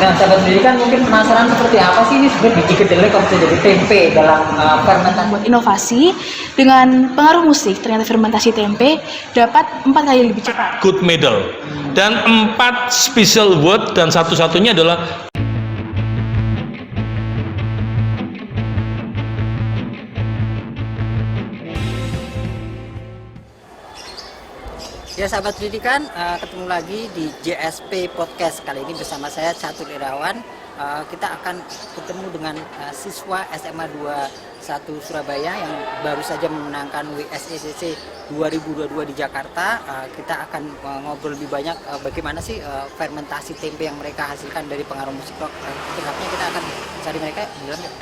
Nah, sahabat pendidikan mungkin penasaran seperti apa sih ini sebenarnya biji kedelai kok bisa jadi tempe dalam fermentasi. Buat inovasi dengan pengaruh musik, ternyata fermentasi tempe dapat 4 kali lebih cepat. Good medal dan 4 special award, dan satu-satunya adalah Ya sahabat pendidikan, ketemu lagi di JSP Podcast. Kali ini bersama saya Catur Irawan. Kita akan bertemu dengan siswa SMA 21 Surabaya yang baru saja memenangkan WSECC 2022 di Jakarta. Kita akan ngobrol lebih banyak bagaimana sih fermentasi tempe yang mereka hasilkan dari pengaruh musik rock. Selengkapnya kita akan cari mereka di dalam.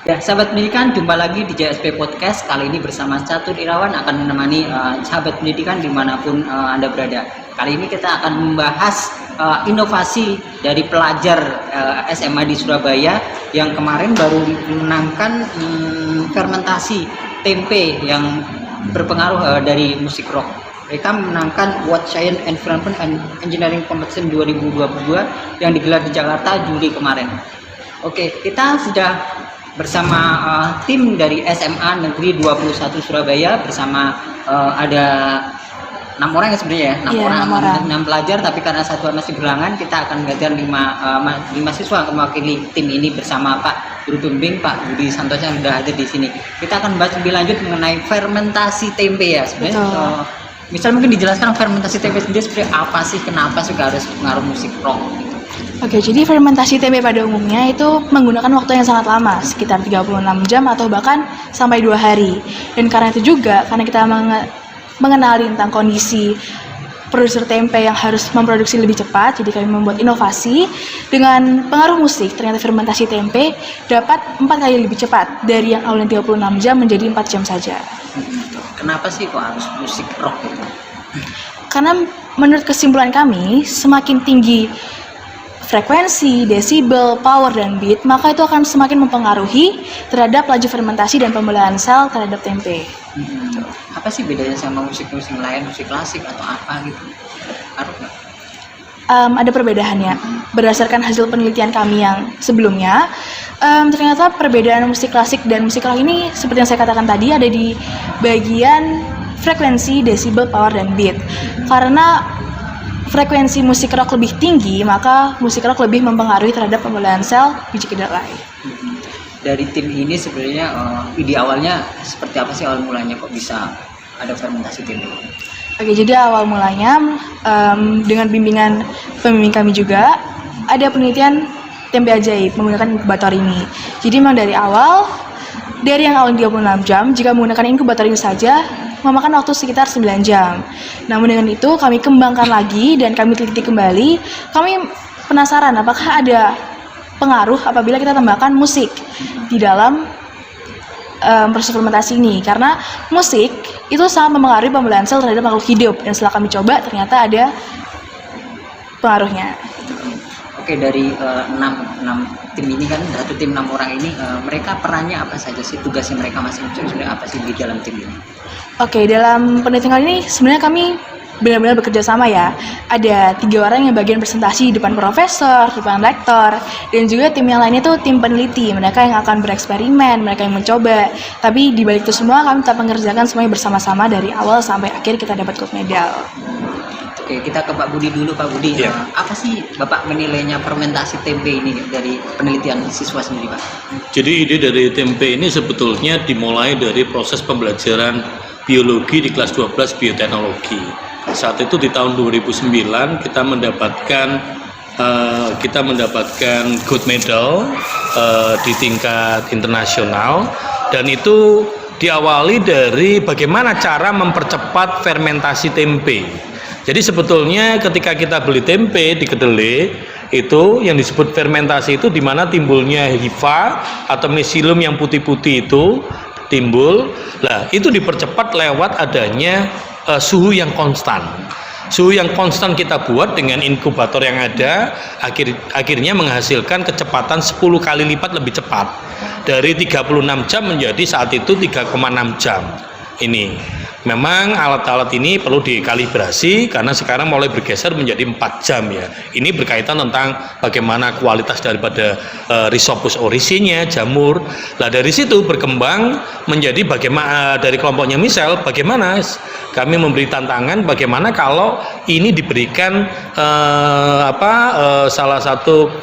Ya, sahabat pendidikan, jumpa lagi di JSP Podcast. Kali ini bersama Catur Irawan akan menemani sahabat pendidikan dimanapun Anda berada. Kali ini kita akan membahas inovasi dari pelajar SMA di Surabaya yang kemarin baru memenangkan fermentasi tempe yang berpengaruh dari musik rock. Mereka memenangkan World Science Environment and Engineering Competition 2022 yang digelar di Jakarta Juli kemarin. Oke, kita sudah bersama tim dari SMA Negeri 21 Surabaya bersama ada 6 orang ya sebenarnya ya, 6 pelajar, tapi karena satu masih berhalangan kita akan gantian 5 siswa yang mewakili tim ini bersama Pak Guru Pembimbing Pak Budi Santoso yang sudah hadir di sini. Kita akan bahas lebih lanjut mengenai fermentasi tempe ya sebenarnya. Misal mungkin dijelaskan fermentasi tempe sendiri seperti apa sih, kenapa sih harus pengaruh musik rock gitu. Oke, jadi fermentasi tempe pada umumnya itu menggunakan waktu yang sangat lama, sekitar 36 jam atau bahkan sampai 2 hari. Dan karena itu juga, karena kita mengenali tentang kondisi produser tempe yang harus memproduksi lebih cepat, jadi kami membuat inovasi dengan pengaruh musik. Ternyata fermentasi tempe dapat 4 kali lebih cepat, dari yang awalnya 36 jam menjadi 4 jam saja. Kenapa sih kok harus musik rock gitu? Karena menurut kesimpulan kami, semakin tinggi frekuensi, desibel, power, dan beat, maka itu akan semakin mempengaruhi terhadap laju fermentasi dan pembelahan sel terhadap tempe. Apa sih bedanya sama musik-musik lain, musik klasik atau apa gitu? Ngaruh nggak? Ada perbedaannya. Berdasarkan hasil penelitian kami yang sebelumnya, ternyata perbedaan musik klasik dan musik rock ini seperti yang saya katakan tadi ada di bagian frekuensi, desibel, power, dan beat. Karena frekuensi musik rock lebih tinggi, maka musik rock lebih mempengaruhi terhadap pembelahan sel biji kedelai. Dari tim ini sebenarnya ide awalnya seperti apa sih awal mulanya kok bisa ada fermentasi tempe? Oke, jadi awal mulanya dengan bimbingan pembimbing kami juga ada penelitian tempe ajaib menggunakan inkubator ini. Jadi memang dari awal, dari yang awal 26 jam, jika menggunakan inkubator ini saja memakan waktu sekitar 9 jam. Namun dengan itu kami kembangkan lagi dan kami teliti kembali. Kami penasaran apakah ada pengaruh apabila kita tambahkan musik di dalam proses fermentasi ini. Karena musik itu sangat mempengaruhi pembelahan sel terhadap makhluk hidup. Dan setelah kami coba ternyata ada pengaruhnya. Oke, dari 6 tim ini kan, satu tim 6 orang ini, mereka perannya apa saja sih, tugasnya mereka masing-masing sebenarnya apa sih di dalam tim ini? Oke, dalam penelitian kali ini sebenarnya kami benar-benar bekerja sama ya. Ada 3 orang yang bagian presentasi di depan profesor, di depan rektor, dan juga tim yang lainnya itu tim peneliti. Mereka yang akan bereksperimen, mereka yang mencoba. Tapi di balik itu semua kami tetap mengerjakan semuanya bersama-sama dari awal sampai akhir kita dapat gold medal. Oke, kita ke Pak Budi dulu. Pak Budi, apa sih Bapak menilainya fermentasi tempe ini dari penelitian siswa sendiri, Pak? Jadi ide dari tempe ini sebetulnya dimulai dari proses pembelajaran biologi di kelas 12 bioteknologi. Saat itu di tahun 2009 kita mendapatkan gold medal di tingkat internasional, dan itu diawali dari bagaimana cara mempercepat fermentasi tempe. Jadi sebetulnya ketika kita beli tempe di kedelai itu yang disebut fermentasi itu di mana timbulnya hifa atau mesilum yang putih-putih itu timbul. Nah, itu dipercepat lewat adanya suhu yang konstan. Suhu yang konstan kita buat dengan inkubator yang ada, akhirnya menghasilkan kecepatan 10 kali lipat lebih cepat. Dari 36 jam menjadi saat itu 3,6 jam. Ini memang alat-alat ini perlu dikalibrasi karena sekarang mulai bergeser menjadi 4 jam ya. Ini berkaitan tentang bagaimana kualitas daripada Rhizopus oryzae-nya, jamur. Nah dari situ berkembang menjadi bagaimana dari kelompoknya misal bagaimana kami memberi tantangan bagaimana kalau ini diberikan salah satu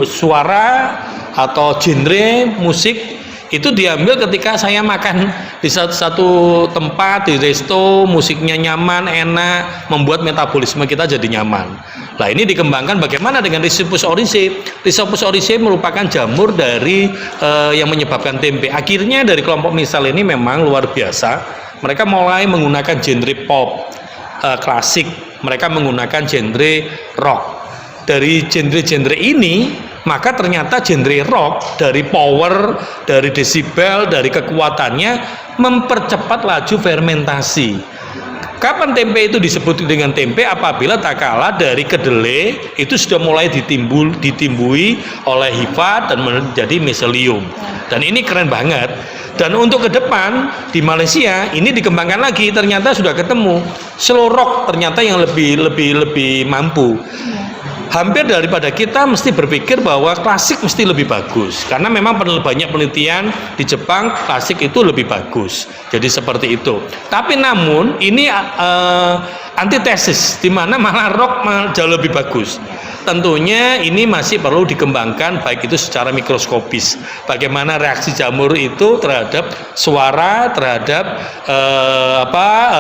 suara atau genre musik itu diambil ketika saya makan di satu tempat di resto, musiknya nyaman, enak, membuat metabolisme kita jadi nyaman. Nah ini dikembangkan bagaimana dengan Rhizopus oryzae. Rhizopus oryzae merupakan jamur dari yang menyebabkan tempe. Akhirnya dari kelompok misal ini memang luar biasa. Mereka mulai menggunakan genre pop klasik, mereka menggunakan genre rock. Dari genre-genre ini maka ternyata genre rock dari power, dari desibel, dari kekuatannya mempercepat laju fermentasi. Kapan tempe itu disebut dengan tempe? Apabila tak kalah dari kedelai itu sudah mulai ditimbui oleh hifa dan menjadi miselium. Dan ini keren banget. Dan untuk ke depan di Malaysia ini dikembangkan lagi, ternyata sudah ketemu slow rock ternyata yang lebih mampu. Hampir daripada kita mesti berpikir bahwa klasik mesti lebih bagus karena memang banyak penelitian di Jepang klasik itu lebih bagus, jadi seperti itu. Tapi namun ini antitesis di mana malah rock jauh lebih bagus. Tentunya ini masih perlu dikembangkan baik itu secara mikroskopis. Bagaimana reaksi jamur itu terhadap suara, terhadap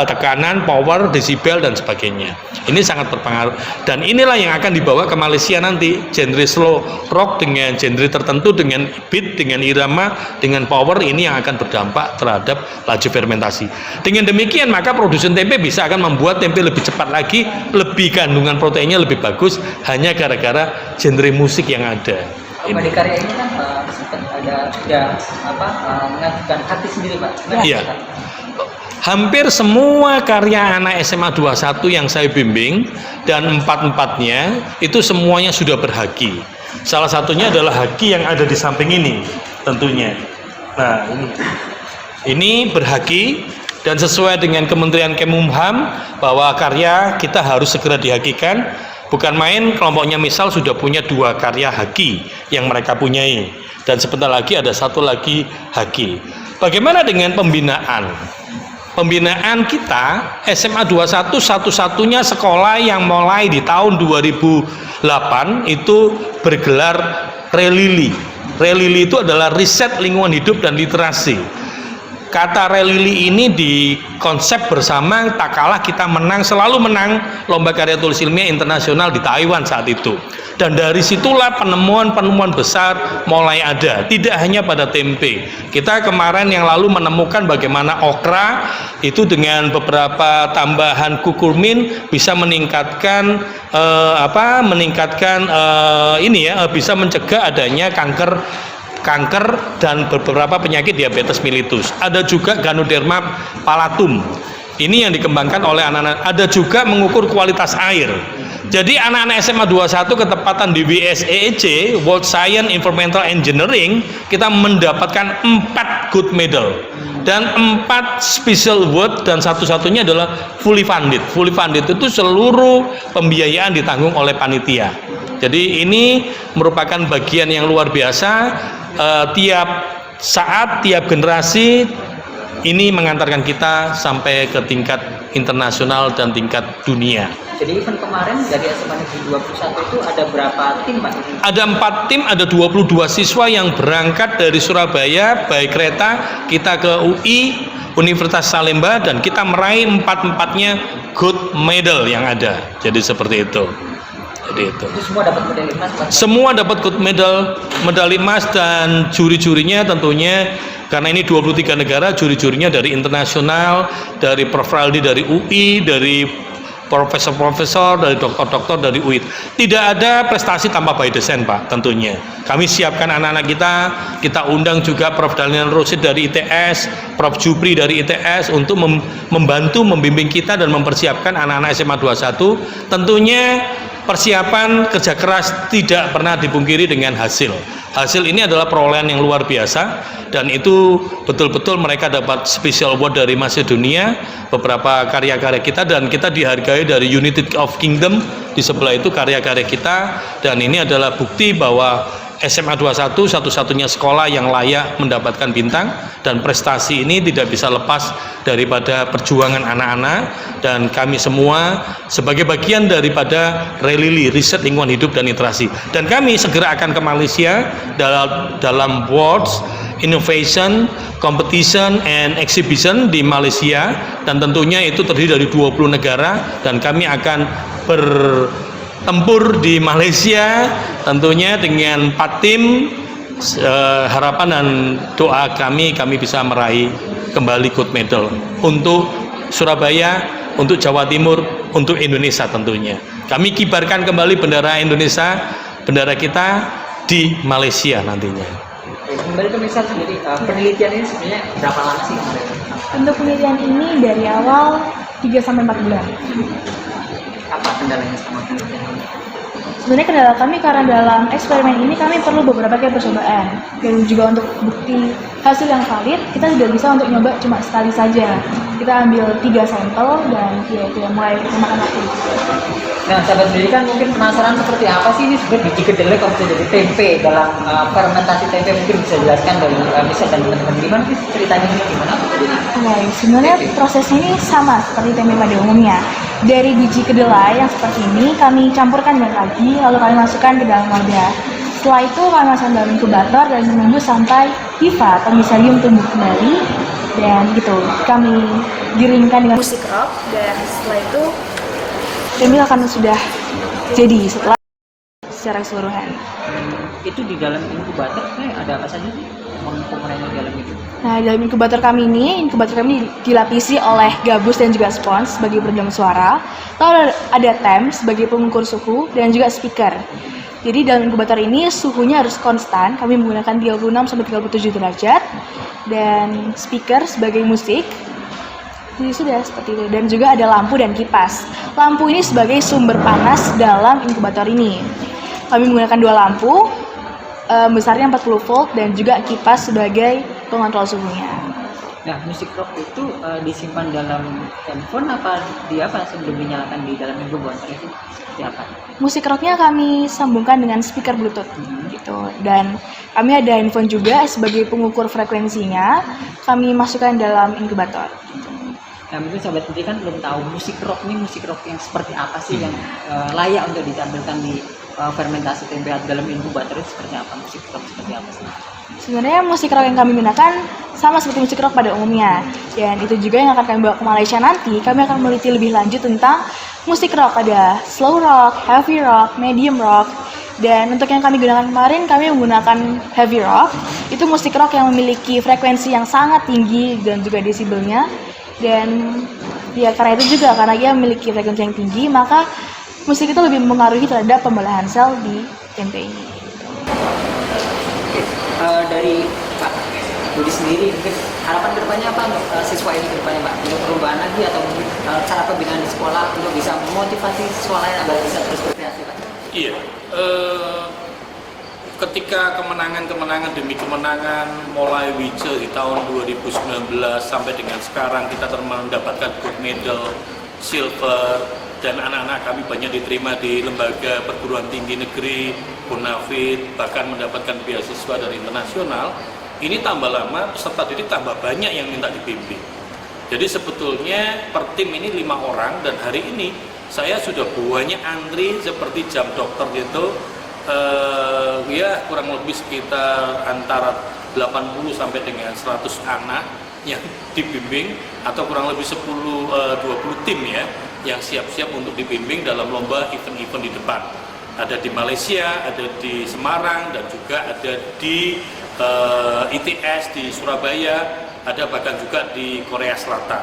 tekanan, power, desibel dan sebagainya. Ini sangat berpengaruh. Dan inilah yang akan dibawa ke Malaysia nanti, genre slow rock dengan genre tertentu, dengan beat, dengan irama, dengan power, ini yang akan berdampak terhadap laju fermentasi. Dengan demikian maka produsen tempe bisa akan membuat tempe lebih cepat lagi, lebih kandungan proteinnya lebih bagus, hanya gara-gara genre musik yang ada. Pak di karya ini kan sempat ada mengajukan hati sendiri Pak. Iya. Hampir semua karya anak SMA 21 yang saya bimbing dan empat-empatnya itu semuanya sudah berhaki. Salah satunya adalah haki yang ada di samping ini tentunya. Nah ini berhaki dan sesuai dengan Kementerian Kemumham bahwa karya kita harus segera dihakikan. Bukan main, kelompoknya misal sudah punya 2 karya haki yang mereka punyai dan sebentar lagi ada 1 lagi haki. Bagaimana dengan pembinaan? Pembinaan kita SMA 21 satu-satunya sekolah yang mulai di tahun 2008 itu bergelar Relili. Relili itu adalah riset lingkungan hidup dan literasi. Kata Relili ini dikonsep bersama tak kalah kita selalu menang lomba karya tulis ilmiah internasional di Taiwan saat itu. Dan dari situlah penemuan-penemuan besar mulai ada, tidak hanya pada tempe. Kita kemarin yang lalu menemukan bagaimana okra itu dengan beberapa tambahan kukurmin bisa meningkatkan bisa mencegah adanya kanker dan beberapa penyakit diabetes mellitus. Ada juga Ganoderma palatum. Ini yang dikembangkan oleh anak-anak. Ada juga mengukur kualitas air. Jadi anak-anak SMA 21 ketepatan di WSEEC, World Science Environmental Engineering, kita mendapatkan 4 good medal dan 4 special award dan satu-satunya adalah fully funded. Fully funded itu seluruh pembiayaan ditanggung oleh panitia. Jadi ini merupakan bagian yang luar biasa. Tiap saat, tiap generasi ini mengantarkan kita sampai ke tingkat internasional dan tingkat dunia. Jadi event kemarin dari SMA Negeri 21 itu ada berapa tim Pak? Ada 4 tim, ada 22 siswa yang berangkat dari Surabaya by kereta, kita ke UI, Universitas Salemba, dan kita meraih 4-4-nya good medal yang ada. Jadi seperti itu. Itu semua dapat medali emas Pak? Semua dapat good medali emas dan juri-jurinya tentunya karena ini 23 negara, juri-jurinya dari internasional, dari Prof. Raldi dari UI, dari profesor-profesor, dari dokter-dokter, dari UIT. Tidak ada prestasi tanpa by design, Pak, tentunya. Kami siapkan anak-anak kita undang juga Prof. Daniel Rosid dari ITS, Prof. Jupri dari ITS untuk membantu, membimbing kita dan mempersiapkan anak-anak SMA 21. Tentunya persiapan kerja keras tidak pernah dipungkiri dengan hasil. Hasil ini adalah perolehan yang luar biasa, dan itu betul-betul mereka dapat special award dari Macedonia, beberapa karya-karya kita, dan kita dihargai dari United of Kingdom di sebelah itu karya-karya kita. Dan ini adalah bukti bahwa SMA 21 satu-satunya sekolah yang layak mendapatkan bintang, dan prestasi ini tidak bisa lepas daripada perjuangan anak-anak dan kami semua sebagai bagian daripada RELILI, Riset Lingkungan Hidup dan Literasi. Dan kami segera akan ke Malaysia dalam World Innovation Competition and Exhibition di Malaysia, dan tentunya itu terdiri dari 20 negara, dan kami akan bertempur di Malaysia tentunya dengan 4 tim. Harapan dan doa kami bisa meraih kembali gold medal untuk Surabaya, untuk Jawa Timur, untuk Indonesia tentunya. Kami kibarkan kembali bendera Indonesia, bendera kita di Malaysia nantinya. Kembali ke misal sendiri, penelitian ini sebenarnya berapa lama sih? Untuk penelitian ini dari awal 3-4 bulan. Apa kendalanya sama penelitian ini? Sebenarnya kendala kami karena dalam eksperimen ini kami perlu beberapa kali percobaan, dan juga untuk bukti hasil yang valid kita tidak bisa untuk nyoba cuma sekali saja. Kita ambil 3 sampel dan ya itu yang mulai memakan waktu. Nah, sahabat pendidikan mungkin penasaran seperti apa sih ini sebenarnya biji kedelai kalau bisa jadi tempe dalam fermentasi tempe, mungkin bisa jelaskan dari Misal dan teman-teman gimana sih ceritanya ini, gimana bisa jadi? Baik, sebenarnya prosesnya ini sama seperti tempe pada umumnya. Dari biji kedelai yang seperti ini kami campurkan dengan ragi, lalu kami masukkan ke dalam wadah. Setelah itu kami masukkan dalam inkubator dan menunggu sampai hifa atau miselium tumbuh kembali, dan gitu kami diringkan dengan musik rock, dan setelah itu kami akan sudah jadi secara keseluruhan. Itu di dalam inkubator ada apa saja sih komponen di dalam itu? Nah, dalam inkubator kami dilapisi oleh gabus dan juga spons sebagai peredam suara, lalu ada tem sebagai pengukur suhu, dan juga speaker. Jadi dalam inkubator ini suhunya harus konstan, kami menggunakan 36-37 derajat, dan speaker sebagai musik. Jadi sudah seperti itu, dan juga ada lampu dan kipas. Lampu ini sebagai sumber panas dalam inkubator ini. Kami menggunakan 2 lampu, besarnya 40 volt, dan juga kipas sebagai pengontrol suhunya. Nah, musik rock itu disimpan dalam handphone apa sebelum dinyalakan di dalam inkubator itu seperti apa? Musik rocknya kami sambungkan dengan speaker Bluetooth gitu, dan kami ada handphone juga sebagai pengukur frekuensinya, kami masukkan dalam inkubator. Nah, mungkin sahabat pendidikan belum tahu musik rock yang seperti apa sih yang layak untuk ditampilkan di fermentasi tempe dalam inkubator itu seperti apa, musik rock seperti apa sih? Sebenarnya musik rock yang kami gunakan sama seperti musik rock pada umumnya, dan itu juga yang akan kami bawa ke Malaysia nanti. Kami akan meneliti lebih lanjut tentang musik rock, ada slow rock, heavy rock, medium rock, dan untuk yang kami gunakan kemarin kami menggunakan heavy rock. Itu musik rock yang memiliki frekuensi yang sangat tinggi dan juga desibelnya, dan ya karena itu juga karena ia memiliki frekuensi yang tinggi, maka musik itu lebih mempengaruhi terhadap pembelahan sel di tempe ini. Dari Pak Budi sendiri, mungkin harapan kedepannya apa untuk siswa ini kedepannya, Pak? Untuk perubahan lagi atau mungkin cara pembinaan di sekolah untuk bisa memotivasi siswa lain agar bisa terus berkreasi, Pak? Iya, ketika kemenangan demi kemenangan mulai Wice di tahun 2019 sampai dengan sekarang kita mendapatkan gold medal, silver, dan anak-anak kami banyak diterima di lembaga perguruan tinggi negeri, Bonafit, bahkan mendapatkan beasiswa dari internasional. Ini tambah lama peserta didik tambah banyak yang minta dibimbing. Jadi sebetulnya per tim ini 5 orang, dan hari ini saya sudah banyak antri seperti jam dokter gitu, ya kurang lebih sekitar antara 80 sampai dengan 100 anak yang dibimbing, atau kurang lebih 10-20 tim ya yang siap-siap untuk dibimbing dalam lomba event-event di depan. Ada di Malaysia, ada di Semarang, dan juga ada di ITS di Surabaya, ada bahkan juga di Korea Selatan.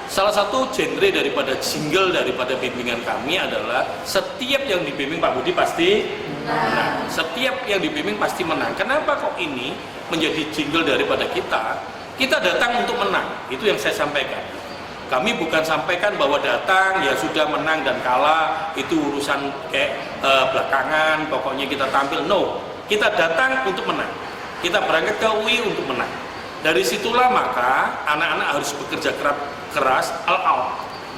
Salah satu genre daripada jingle daripada bimbingan kami adalah setiap yang dibimbing Pak Budi pasti menang. Setiap yang dibimbing pasti menang. Kenapa kok ini menjadi jingle daripada kita? Kita datang untuk menang. Itu yang saya sampaikan. Kami bukan sampaikan bahwa datang ya sudah menang dan kalah itu urusan kayak belakangan. Pokoknya kita tampil. No, kita datang untuk menang. Kita berangkat ke UI untuk menang. Dari situlah maka anak-anak harus bekerja keras, all out,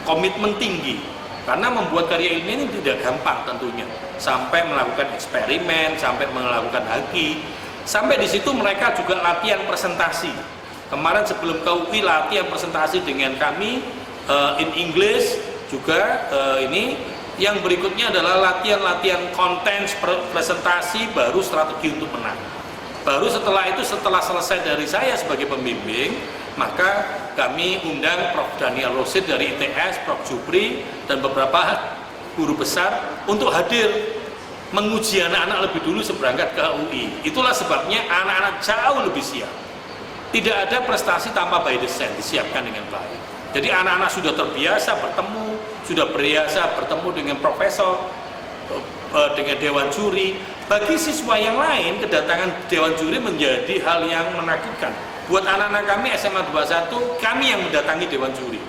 komitmen tinggi. Karena membuat karya ilmiah ini tidak gampang tentunya. Sampai melakukan eksperimen, sampai melakukan haki. Sampai di situ mereka juga latihan presentasi. Kemarin sebelum ke UI latihan presentasi dengan kami in English juga ini. Yang berikutnya adalah latihan-latihan konten presentasi baru strategi untuk menang. Baru setelah itu, setelah selesai dari saya sebagai pembimbing, maka kami undang Prof. Daniel Rosid dari ITS, Prof. Jupri, dan beberapa guru besar untuk hadir menguji anak-anak lebih dulu seberangkat ke UI. Itulah sebabnya anak-anak jauh lebih siap. Tidak ada prestasi tanpa by design, disiapkan dengan baik. Jadi anak-anak sudah terbiasa bertemu, sudah berbiasa bertemu dengan profesor, dengan dewan juri. Bagi siswa yang lain, kedatangan dewan juri menjadi hal yang menakutkan. Buat anak-anak kami SMA 21, kami yang mendatangi dewan juri.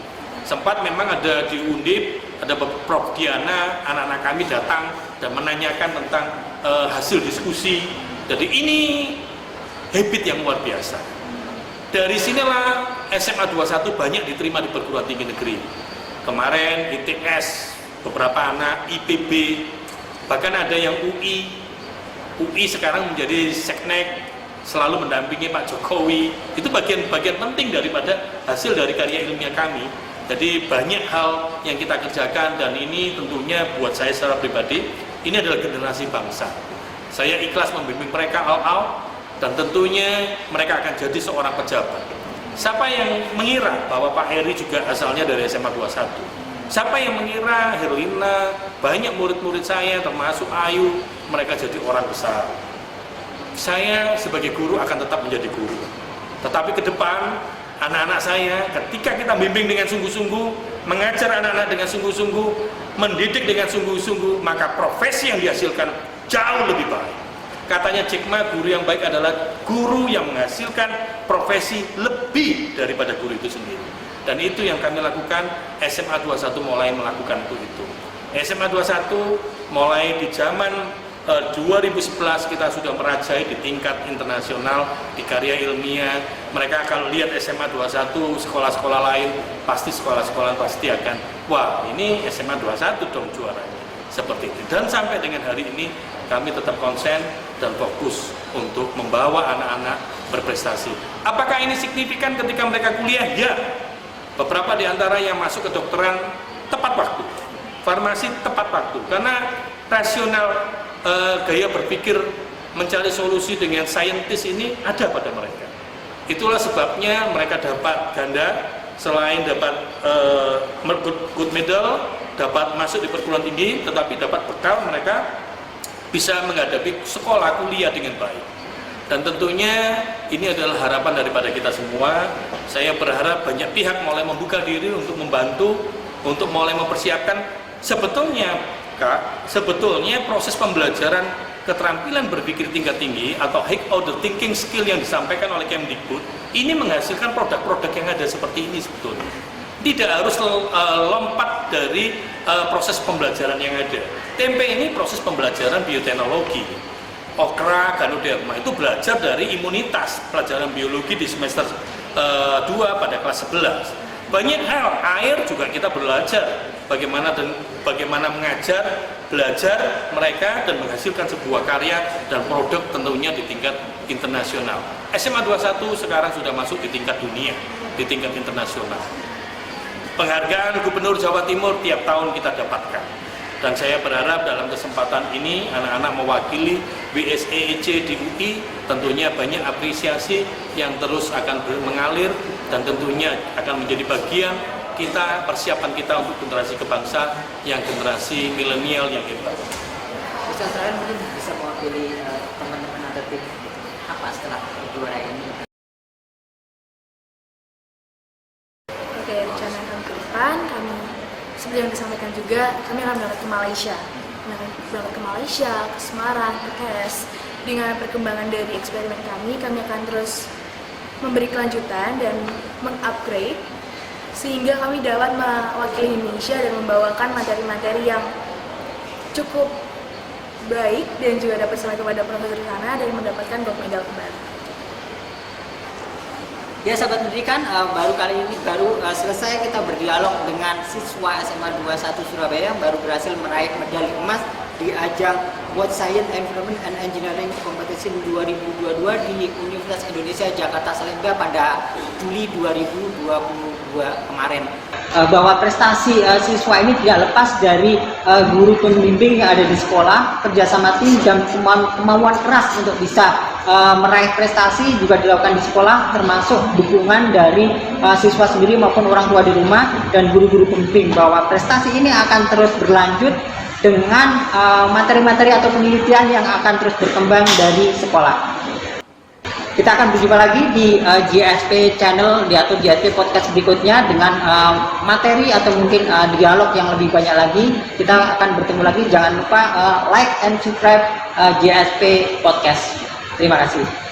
Sempat memang ada di Undip, ada Prof. Diana, anak-anak kami datang dan menanyakan tentang hasil diskusi. Jadi ini habit yang luar biasa. Dari sinilah SMA 21 banyak diterima di perguruan tinggi negeri. Kemarin ITS, beberapa anak IPB, bahkan ada yang UI sekarang menjadi seknek, selalu mendampingi Pak Jokowi. Itu bagian-bagian penting daripada hasil dari karya ilmiah kami. Jadi banyak hal yang kita kerjakan dan ini tentunya buat saya secara pribadi, ini adalah generasi bangsa. Saya ikhlas membimbing mereka all-out dan tentunya mereka akan jadi seorang pejabat. Siapa yang mengira bahwa Pak Heri juga asalnya dari SMA 21? Siapa yang mengira Herlina, banyak murid-murid saya termasuk Ayu, mereka jadi orang besar. Saya sebagai guru akan tetap menjadi guru. Tetapi ke depan, anak-anak saya ketika kita bimbing dengan sungguh-sungguh, mengajar anak-anak dengan sungguh-sungguh, mendidik dengan sungguh-sungguh, maka profesi yang dihasilkan jauh lebih baik. Katanya Jack Ma, guru yang baik adalah guru yang menghasilkan profesi lebih daripada guru itu sendiri. Dan itu yang kami lakukan, SMA 21 mulai melakukan itu. SMA 21 mulai di zaman 2011 kita sudah merajai di tingkat internasional di karya ilmiah. Mereka kalau lihat SMA 21 sekolah-sekolah lain, pasti sekolah-sekolah pasti akan, wah ini SMA 21 dong juaranya. Seperti itu. Dan sampai dengan hari ini kami tetap konsen dan fokus untuk membawa anak-anak berprestasi. Apakah ini signifikan ketika mereka kuliah? Ya. Beberapa di antara yang masuk ke kedokteran tepat waktu, farmasi tepat waktu, karena rasional gaya berpikir mencari solusi dengan saintis ini ada pada mereka. Itulah sebabnya mereka dapat ganda, selain dapat good medal, dapat masuk di perguruan tinggi, tetapi dapat bekal mereka bisa menghadapi sekolah kuliah dengan baik. Dan tentunya ini adalah harapan daripada kita semua. Saya berharap banyak pihak mulai membuka diri untuk membantu, untuk mulai mempersiapkan. Sebetulnya proses pembelajaran keterampilan berpikir tingkat tinggi atau high order thinking skill yang disampaikan oleh Kemdikbud ini menghasilkan produk-produk yang ada seperti ini sebetulnya. Tidak harus lompat dari proses pembelajaran yang ada. Tempe ini proses pembelajaran bioteknologi. Okra, Ganoderma itu belajar dari imunitas, pelajaran biologi di semester 2 pada kelas 11. Banyak hal, air juga kita belajar bagaimana mengajar, belajar mereka dan menghasilkan sebuah karya dan produk tentunya di tingkat internasional. SMA 21 sekarang sudah masuk di tingkat dunia, di tingkat internasional. Penghargaan Gubernur Jawa Timur tiap tahun kita dapatkan. Dan saya berharap dalam kesempatan ini anak-anak mewakili WSEEC di UI tentunya banyak apresiasi yang terus akan mengalir dan tentunya akan menjadi bagian kita, persiapan kita untuk generasi kebangsa yang generasi milenial yang hebat. Bisa saya mungkin bisa mewakili teman-teman atletik apa setelah juara ini? Oke, rencana seperti yang disampaikan juga, kami akan berangkat ke Malaysia. Berangkat ke Malaysia, ke Semarang, ke Keres. Dengan perkembangan dari eksperimen kami akan terus memberi kelanjutan dan mengupgrade sehingga kami dapat mewakili Indonesia dan membawakan materi-materi yang cukup baik dan juga dapat sampai kepada profesor di sana dan mendapatkan gold medal kembali. Ya sahabat pendidikan, baru selesai kita berdialog dengan siswa SMA 21 Surabaya yang baru berhasil meraih medali emas di ajang World Science, Environment and Engineering Competition 2022 di Universitas Indonesia Jakarta Salemba pada Juli 2022 kemarin. Bahwa prestasi siswa ini tidak lepas dari guru pembimbing yang ada di sekolah, kerjasama tim dan kemauan keras untuk bisa meraih prestasi juga dilakukan di sekolah, termasuk dukungan dari siswa sendiri maupun orang tua di rumah dan guru-guru pembimbing, bahwa prestasi ini akan terus berlanjut dengan materi-materi atau penelitian yang akan terus berkembang dari sekolah. Kita akan berjumpa lagi di JSP channel atau JSP podcast berikutnya dengan materi atau mungkin dialog yang lebih banyak lagi. Kita akan bertemu lagi. Jangan lupa like and subscribe JSP podcast. Terima kasih.